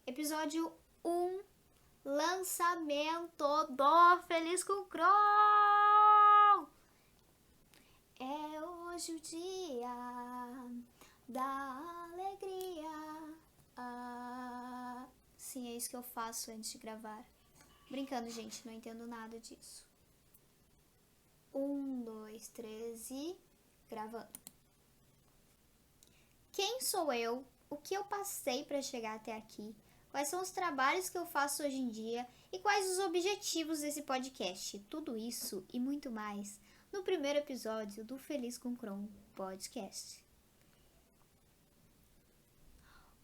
Episódio 1, lançamento do Feliz com Crow! É hoje o dia da alegria. Sim, é isso que eu faço antes de gravar. Brincando, gente, não entendo nada disso. 1, 2, 3 e gravando. Quem sou eu? O que eu passei para chegar até aqui? Quais são os trabalhos que eu faço hoje em dia e quais os objetivos desse podcast? Tudo isso e muito mais no primeiro episódio do Feliz com Crow podcast.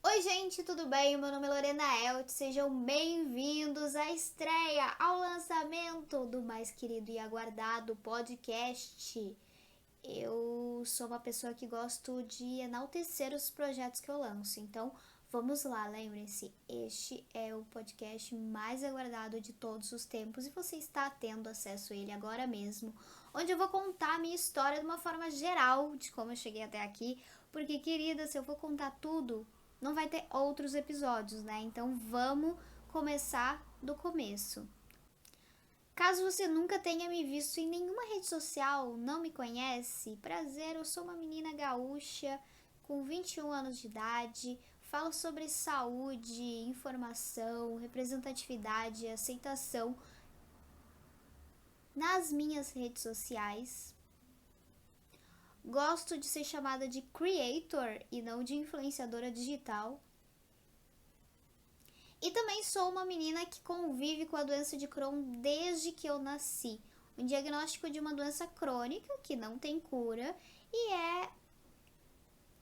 Oi gente, tudo bem? Meu nome é Lorena Elt, sejam bem-vindos à estreia, ao lançamento do mais querido e aguardado podcast. Eu sou uma pessoa que gosto de enaltecer os projetos que eu lanço, então vamos lá, lembrem-se, este é o podcast mais aguardado de todos os tempos e você está tendo acesso a ele agora mesmo, onde eu vou contar a minha história de uma forma geral de como eu cheguei até aqui, porque, querida, se eu for contar tudo, não vai ter outros episódios, né? Então vamos começar do começo. Caso você nunca tenha me visto em nenhuma rede social, não me conhece, prazer, eu sou uma menina gaúcha com 21 anos de idade, falo sobre saúde, informação, representatividade e aceitação nas minhas redes sociais. Gosto de ser chamada de creator e não de influenciadora digital. E também sou uma menina que convive com a doença de Crohn desde que eu nasci. Um diagnóstico de uma doença crônica que não tem cura e é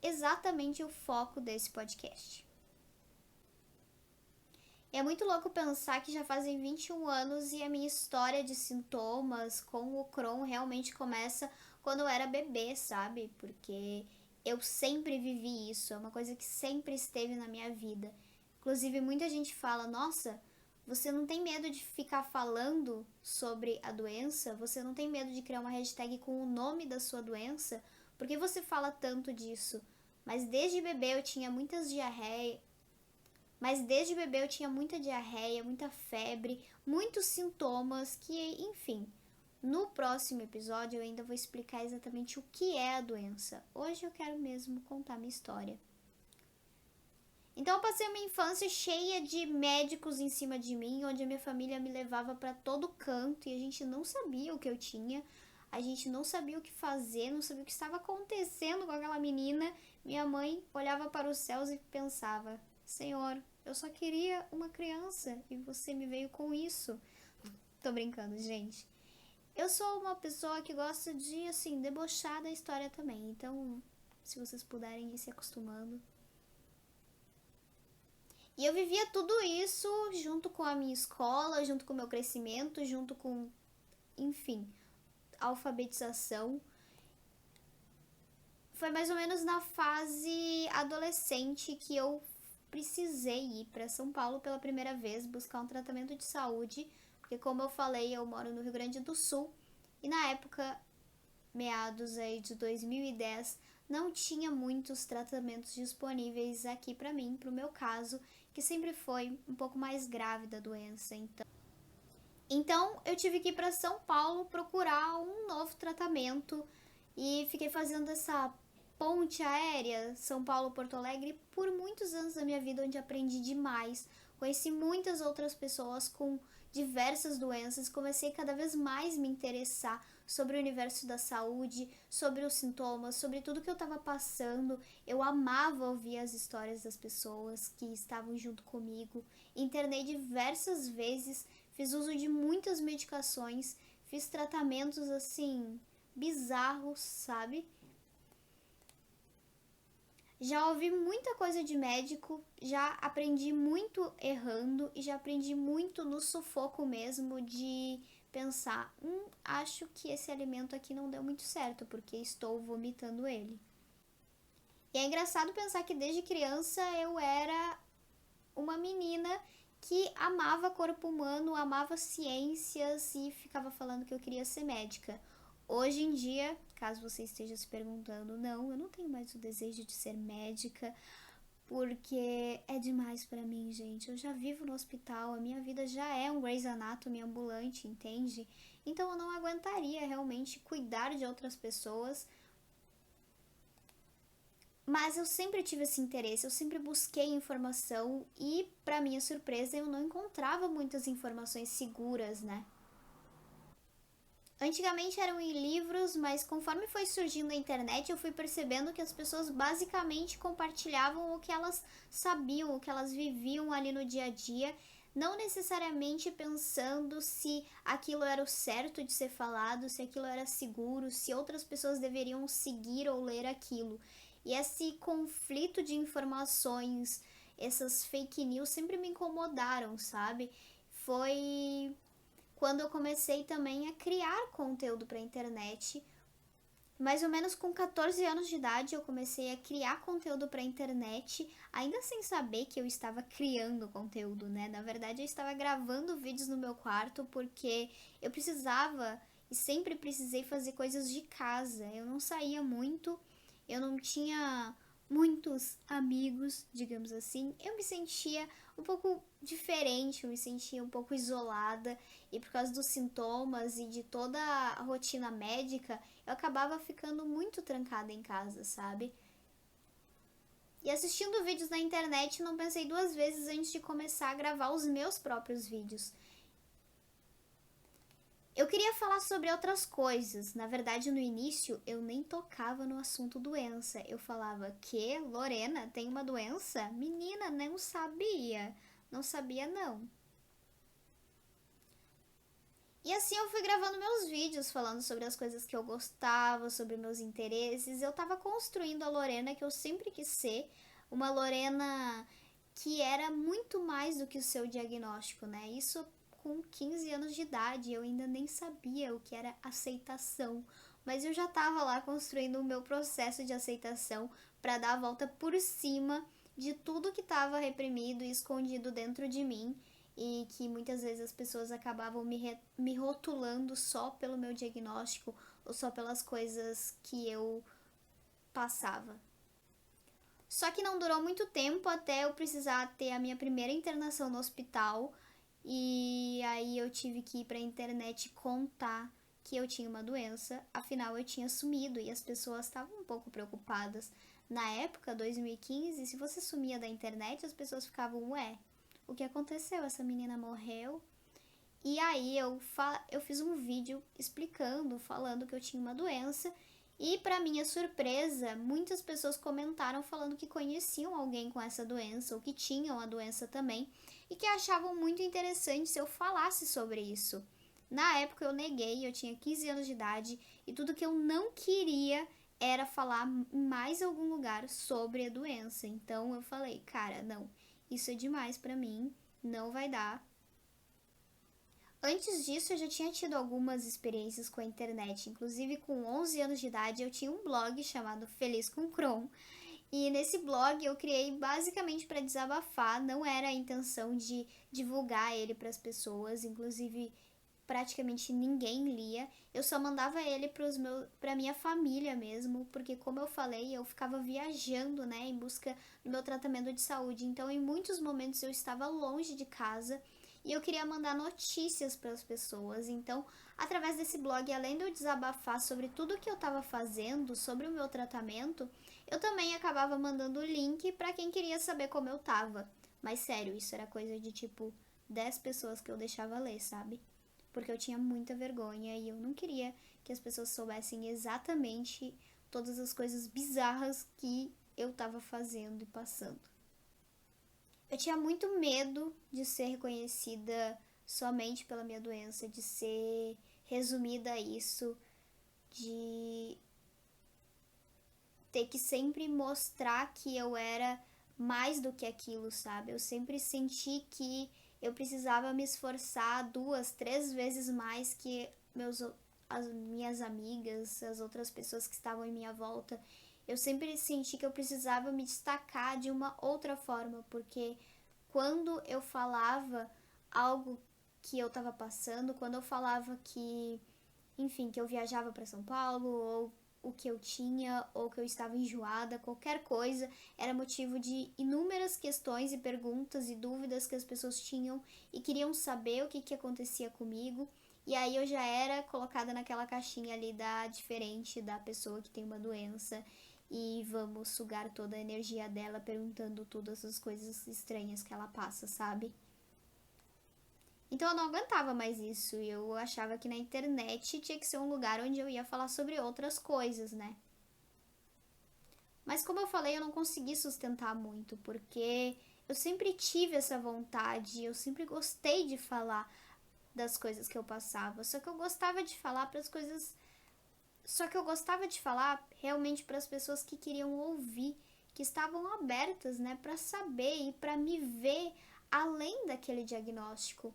exatamente o foco desse podcast. É muito louco pensar que já fazem 21 anos e a minha história de sintomas com o Crohn realmente começa quando eu era bebê, sabe? Porque eu sempre vivi isso, é uma coisa que sempre esteve na minha vida. Inclusive, muita gente fala, nossa, você não tem medo de ficar falando sobre a doença? Você não tem medo de criar uma hashtag com o nome da sua doença? Por que você fala tanto disso? Mas desde bebê eu tinha muita diarreia, muita febre, muitos sintomas que, enfim, no próximo episódio eu ainda vou explicar exatamente o que é a doença. Hoje eu quero mesmo contar minha história. Então eu passei uma infância cheia de médicos em cima de mim, onde a minha família me levava para todo canto e a gente não sabia o que eu tinha, a gente não sabia o que fazer, não sabia o que estava acontecendo com aquela menina. Minha mãe olhava para os céus e pensava, Senhor, eu só queria uma criança e você me veio com isso. Tô brincando, gente. Eu sou uma pessoa que gosta de, assim, debochar da história também, então se vocês puderem ir se acostumando. E eu vivia tudo isso junto com a minha escola, junto com o meu crescimento, junto com, enfim, alfabetização. Foi mais ou menos na fase adolescente que eu precisei ir para São Paulo pela primeira vez, buscar um tratamento de saúde, porque como eu falei, eu moro no Rio Grande do Sul e na época, meados aí de 2010, não tinha muitos tratamentos disponíveis aqui para mim, para o meu caso, que sempre foi um pouco mais grave da doença. Então eu tive que ir para São Paulo procurar um novo tratamento e fiquei fazendo essa ponte aérea São Paulo-Porto Alegre por muitos anos da minha vida, onde aprendi demais, conheci muitas outras pessoas com diversas doenças, comecei cada vez mais me interessar sobre o universo da saúde, sobre os sintomas, sobre tudo que eu estava passando. Eu amava ouvir as histórias das pessoas que estavam junto comigo. Internei diversas vezes, fiz uso de muitas medicações, fiz tratamentos assim bizarros, sabe? Já ouvi muita coisa de médico, já aprendi muito errando e já aprendi muito no sufoco mesmo de pensar, acho que esse alimento aqui não deu muito certo porque estou vomitando ele. E é engraçado pensar que desde criança eu era uma menina que amava corpo humano, amava ciências e ficava falando que eu queria ser médica. Hoje em dia, caso você esteja se perguntando, não, eu não tenho mais o desejo de ser médica, porque é demais pra mim, gente. Eu já vivo no hospital, a minha vida já é um Grey's Anatomy ambulante, entende? Então eu não aguentaria realmente cuidar de outras pessoas. Mas eu sempre tive esse interesse, eu sempre busquei informação e, pra minha surpresa, eu não encontrava muitas informações seguras, né? Antigamente eram em livros, mas conforme foi surgindo a internet, eu fui percebendo que as pessoas basicamente compartilhavam o que elas sabiam, o que elas viviam ali no dia a dia, não necessariamente pensando se aquilo era o certo de ser falado, se aquilo era seguro, se outras pessoas deveriam seguir ou ler aquilo. E esse conflito de informações, essas fake news sempre me incomodaram, sabe? Foi quando eu comecei também a criar conteúdo para a internet. Mais ou menos com 14 anos de idade eu comecei a criar conteúdo para a internet, ainda sem saber que eu estava criando conteúdo, né? Na verdade, eu estava gravando vídeos no meu quarto porque eu precisava e sempre precisei fazer coisas de casa. Eu não saía muito, eu não tinha muitos amigos, digamos assim. Eu me sentia um pouco diferente, eu me sentia um pouco isolada e por causa dos sintomas e de toda a rotina médica, eu acabava ficando muito trancada em casa, sabe? E assistindo vídeos na internet, não pensei duas vezes antes de começar a gravar os meus próprios vídeos. Eu queria falar sobre outras coisas. Na verdade, no início, eu nem tocava no assunto doença. Eu falava que Lorena tem uma doença? Menina, não sabia. Não sabia, não. E assim eu fui gravando meus vídeos falando sobre as coisas que eu gostava, sobre meus interesses. Eu tava construindo a Lorena que eu sempre quis ser, uma Lorena que era muito mais do que o seu diagnóstico, né? Isso com 15 anos de idade, eu ainda nem sabia o que era aceitação, mas eu já tava lá construindo o meu processo de aceitação para dar a volta por cima de tudo que estava reprimido e escondido dentro de mim e que muitas vezes as pessoas acabavam me rotulando só pelo meu diagnóstico ou só pelas coisas que eu passava. Só que não durou muito tempo até eu precisar ter a minha primeira internação no hospital e aí eu tive que ir pra internet contar que eu tinha uma doença, afinal eu tinha sumido e as pessoas estavam um pouco preocupadas. Na época, 2015, se você sumia da internet, as pessoas ficavam, ué, o que aconteceu? Essa menina morreu? E aí eu fiz um vídeo explicando, falando que eu tinha uma doença. E para minha surpresa, muitas pessoas comentaram falando que conheciam alguém com essa doença ou que tinham a doença também e que achavam muito interessante se eu falasse sobre isso. Na época eu neguei, eu tinha 15 anos de idade e tudo que eu não queria era falar em mais algum lugar sobre a doença. Então eu falei, cara, não, isso é demais pra mim, não vai dar. Antes disso, eu já tinha tido algumas experiências com a internet. Inclusive, com 11 anos de idade, eu tinha um blog chamado Feliz com Chrome. E nesse blog eu criei basicamente para desabafar, não era a intenção de divulgar ele para as pessoas, inclusive praticamente ninguém lia. Eu só mandava ele para minha família mesmo, porque como eu falei, eu ficava viajando, né, em busca do meu tratamento de saúde. Então, em muitos momentos eu estava longe de casa e eu queria mandar notícias para as pessoas. Então, através desse blog, além de eu desabafar sobre tudo que eu estava fazendo, sobre o meu tratamento, eu também acabava mandando o link para quem queria saber como eu tava. Mas sério, isso era coisa de tipo 10 pessoas que eu deixava ler, sabe? Porque eu tinha muita vergonha e eu não queria que as pessoas soubessem exatamente todas as coisas bizarras que eu tava fazendo e passando. Eu tinha muito medo de ser reconhecida somente pela minha doença, de ser resumida a isso, de ter que sempre mostrar que eu era mais do que aquilo, sabe? Eu sempre senti que eu precisava me esforçar 2, 3 vezes mais que as minhas amigas, as outras pessoas que estavam em minha volta. Eu sempre senti que eu precisava me destacar de uma outra forma, porque quando eu falava algo que eu estava passando, quando eu falava que, enfim, que eu viajava para São Paulo ou o que eu tinha ou que eu estava enjoada, qualquer coisa, era motivo de inúmeras questões e perguntas e dúvidas que as pessoas tinham e queriam saber o que acontecia comigo. E aí eu já era colocada naquela caixinha ali da diferente, da pessoa que tem uma doença e vamos sugar toda a energia dela perguntando todas as coisas estranhas que ela passa, sabe? Então eu não aguentava mais isso e eu achava que na internet tinha que ser um lugar onde eu ia falar sobre outras coisas, né? Mas como eu falei, eu não consegui sustentar muito, porque eu sempre tive essa vontade, eu sempre gostei de falar das coisas que eu passava, só que eu gostava de falar para as coisas, só que eu gostava de falar realmente para as pessoas que queriam ouvir, que estavam abertas, né, para saber e para me ver além daquele diagnóstico.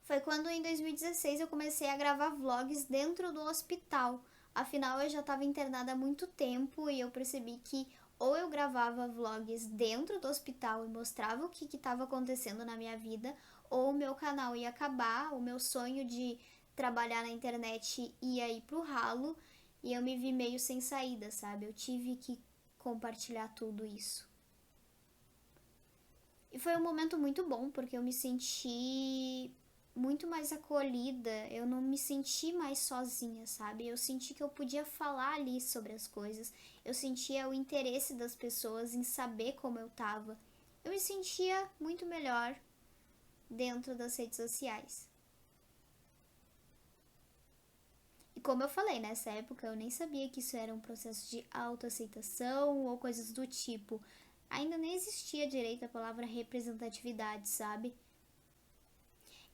Foi quando em 2016 eu comecei a gravar vlogs dentro do hospital. Afinal, eu já estava internada há muito tempo e eu percebi que ou eu gravava vlogs dentro do hospital e mostrava o que estava acontecendo na minha vida, ou o meu canal ia acabar, o meu sonho de trabalhar na internet ia ir pro ralo e eu me vi meio sem saída, sabe? Eu tive que compartilhar tudo isso. E foi um momento muito bom, porque eu me senti muito mais acolhida, eu não me senti mais sozinha, sabe? Eu senti que eu podia falar ali sobre as coisas, eu sentia o interesse das pessoas em saber como eu tava. Eu me sentia muito melhor dentro das redes sociais. E como eu falei, nessa época eu nem sabia que isso era um processo de autoaceitação ou coisas do tipo. Ainda nem existia direito a palavra representatividade, sabe?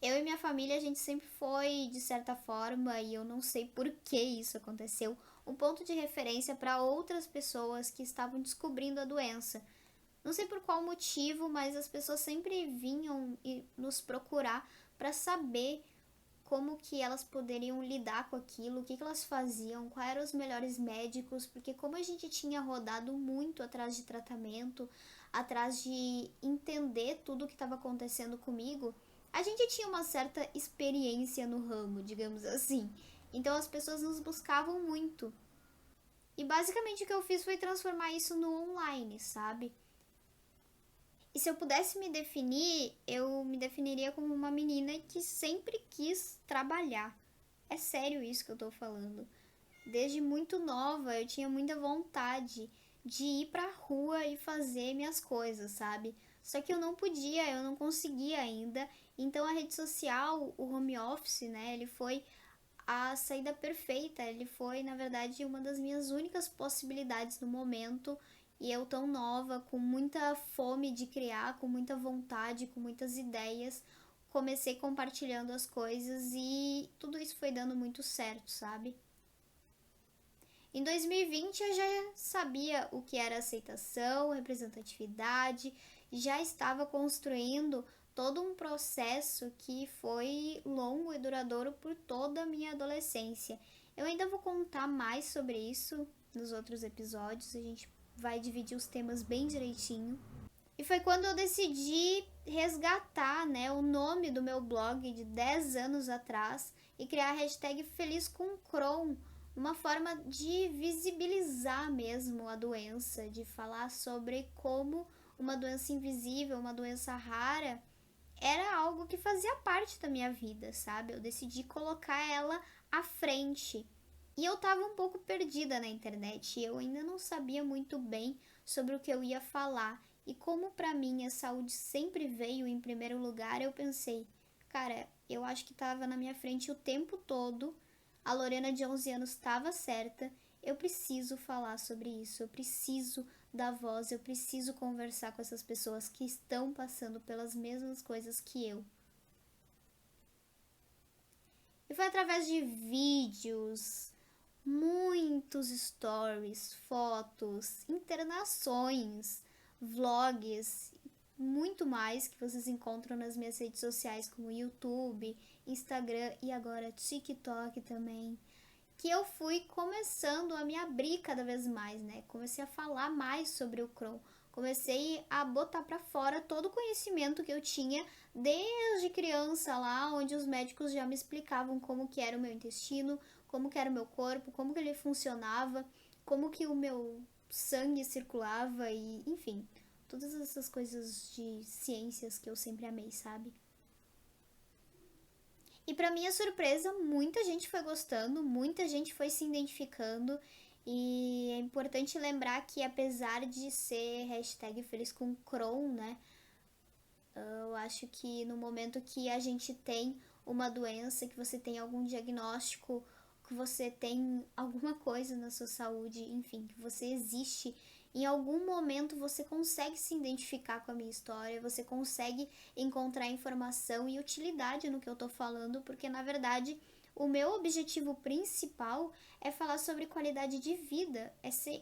Eu e minha família, a gente sempre foi, de certa forma, e eu não sei por que isso aconteceu, um ponto de referência para outras pessoas que estavam descobrindo a doença. Não sei por qual motivo, mas as pessoas sempre vinham nos procurar para saber como que elas poderiam lidar com aquilo, o que elas faziam, quais eram os melhores médicos, porque como a gente tinha rodado muito atrás de tratamento, atrás de entender tudo o que estava acontecendo comigo, a gente tinha uma certa experiência no ramo, digamos assim. Então as pessoas nos buscavam muito. E basicamente o que eu fiz foi transformar isso no online, sabe? E se eu pudesse me definir, eu me definiria como uma menina que sempre quis trabalhar. É sério isso que eu tô falando. Desde muito nova eu tinha muita vontade de ir pra rua e fazer minhas coisas, sabe? Só que eu não podia, eu não conseguia ainda. Então a rede social, o home office, né, ele foi a saída perfeita. Ele foi, na verdade, uma das minhas únicas possibilidades no momento. E eu tão nova, com muita fome de criar, com muita vontade, com muitas ideias, comecei compartilhando as coisas e tudo isso foi dando muito certo, sabe? Em 2020 eu já sabia o que era aceitação, representatividade, já estava construindo todo um processo que foi longo e duradouro por toda a minha adolescência. Eu ainda vou contar mais sobre isso nos outros episódios, a gente vai dividir os temas bem direitinho. E foi quando eu decidi resgatar, né, o nome do meu blog de 10 anos atrás e criar a hashtag Feliz com Crohn, uma forma de visibilizar mesmo a doença, de falar sobre como uma doença invisível, uma doença rara, era algo que fazia parte da minha vida, sabe? Eu decidi colocar ela à frente. E eu tava um pouco perdida na internet, e eu ainda não sabia muito bem sobre o que eu ia falar. E como para mim a saúde sempre veio em primeiro lugar, eu pensei, cara, eu acho que tava na minha frente o tempo todo. A Lorena de 11 anos estava certa. Eu preciso falar sobre isso, eu preciso dar voz, eu preciso conversar com essas pessoas que estão passando pelas mesmas coisas que eu. E foi através de vídeos, muitos stories, fotos, internações, vlogs, muito mais que vocês encontram nas minhas redes sociais como YouTube, Instagram e agora TikTok também, que eu fui começando a me abrir cada vez mais, né? Comecei a falar mais sobre o Crohn, comecei a botar para fora todo o conhecimento que eu tinha desde criança lá, onde os médicos já me explicavam como que era o meu intestino, como que era o meu corpo, como que ele funcionava, como que o meu sangue circulava e, enfim, todas essas coisas de ciências que eu sempre amei, sabe? E pra minha surpresa, muita gente foi gostando, muita gente foi se identificando. E é importante lembrar que apesar de ser hashtag feliz com Crohn, né? Eu acho que no momento que a gente tem uma doença, que você tem algum diagnóstico, que você tem alguma coisa na sua saúde, enfim, que você existe, em algum momento você consegue se identificar com a minha história, você consegue encontrar informação e utilidade no que eu tô falando, porque na verdade o meu objetivo principal é falar sobre qualidade de vida.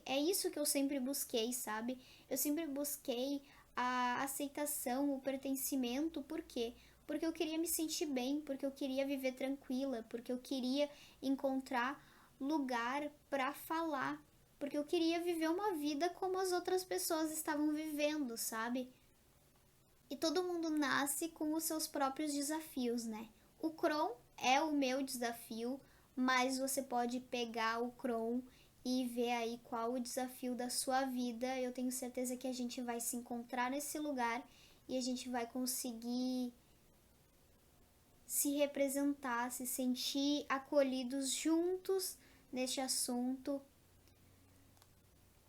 É isso que eu sempre busquei, sabe? Eu sempre busquei a aceitação, o pertencimento, por quê? Porque eu queria me sentir bem, porque eu queria viver tranquila, porque eu queria encontrar lugar para falar, porque eu queria viver uma vida como as outras pessoas estavam vivendo, sabe? E todo mundo nasce com os seus próprios desafios, né? O Crohn é o meu desafio, mas você pode pegar o Crohn e ver aí qual o desafio da sua vida. Eu tenho certeza que a gente vai se encontrar nesse lugar e a gente vai conseguir se representar, se sentir acolhidos juntos neste assunto.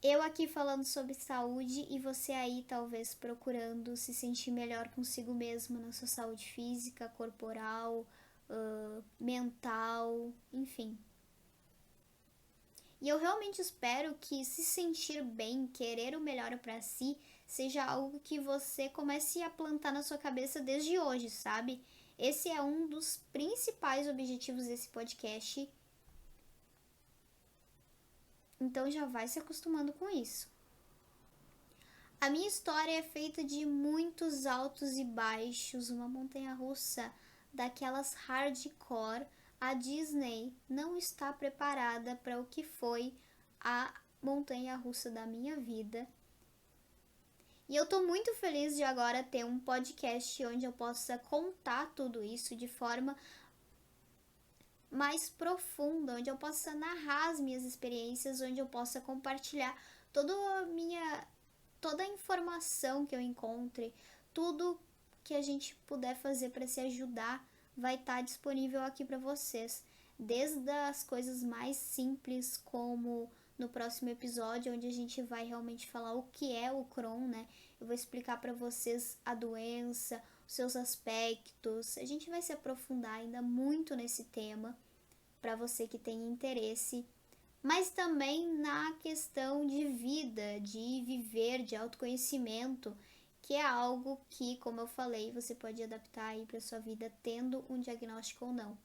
Eu aqui falando sobre saúde e você aí talvez procurando se sentir melhor consigo mesmo na sua saúde física, corporal, mental, enfim. E eu realmente espero que se sentir bem, querer o melhor para si, seja algo que você comece a plantar na sua cabeça desde hoje, sabe? Esse é um dos principais objetivos desse podcast. Então já vai se acostumando com isso. A minha história é feita de muitos altos e baixos, uma montanha-russa daquelas hardcore. A Disney não está preparada para o que foi a montanha-russa da minha vida. E eu tô muito feliz de agora ter um podcast onde eu possa contar tudo isso de forma mais profunda, onde eu possa narrar as minhas experiências, onde eu possa compartilhar toda a informação que eu encontre, tudo que a gente puder fazer para se ajudar vai estar disponível aqui para vocês, desde as coisas mais simples, como no próximo episódio, onde a gente vai realmente falar o que é o Crohn, né? Eu vou explicar para vocês a doença, os seus aspectos. A gente vai se aprofundar ainda muito nesse tema para você que tem interesse, mas também na questão de vida, de viver, de autoconhecimento, que é algo que, como eu falei, você pode adaptar aí para sua vida tendo um diagnóstico ou não.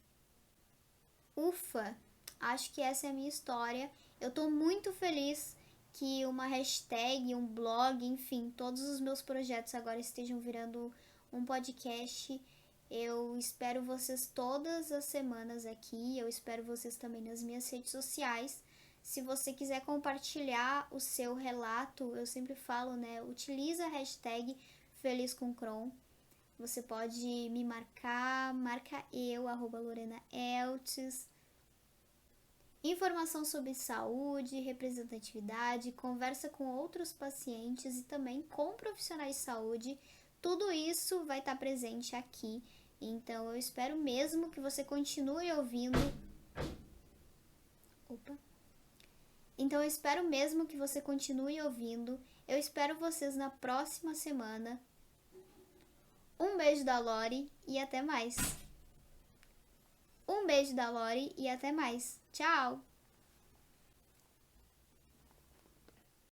Ufa, acho que essa é a minha história. Eu tô muito feliz que uma hashtag, um blog, enfim, todos os meus projetos agora estejam virando um podcast. Eu espero vocês todas as semanas aqui, eu espero vocês também nas minhas redes sociais. Se você quiser compartilhar o seu relato, eu sempre falo, né, utiliza a hashtag Feliz com Crohn. Você pode me marcar, marca eu, @LorenaEltz. Informação sobre saúde, representatividade, conversa com outros pacientes e também com profissionais de saúde. Tudo isso vai estar presente aqui. Então eu espero mesmo que você continue ouvindo. Então eu espero mesmo que você continue ouvindo. Eu espero vocês na próxima semana. Um beijo da Lori e até mais. Um beijo da Lori e até mais. Tchau!